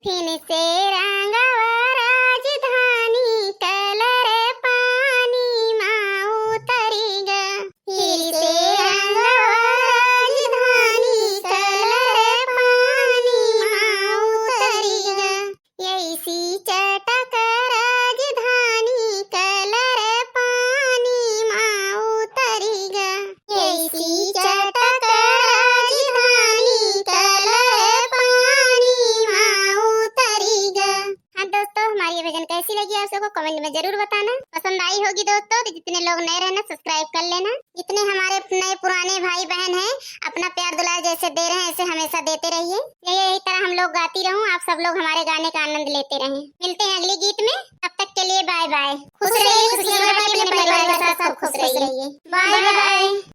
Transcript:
Fin से रंगवा राजधानी कलर पानी माँ उतरी ग। फिर से रंगवा राजधानी कलर पानी माँ उतरी ग। ऐसी चटक राजधानी कलर पानी माँ उतरी ग। ऐसी चटक राजधानी कलर पानी माँ उतरी ग। हाँ दोस्तों, हमारी ये भजन कैसी लगी आप सबको कमेंट में जरूर बताना। पसंद आई होगी दोस्तों तो जितने लोग नए रहना सब्सक्राइब कर लेना। जितने हमारे नए पुराने भाई बहन हैं अपना प्यार दुलार जैसे दे रहे हैं ऐसे हमेशा देते रहिए। यही तरह हम लोग गाती रहूं, आप सब लोग हमारे गाने का आनंद लेते रहें। मिलते हैं अगले गीत में, तब तक के लिए बाय बाय। खुश रहिए, खुशियां बांटिए, अपने परिवार के साथ सब खुश रहिए। Bye bye.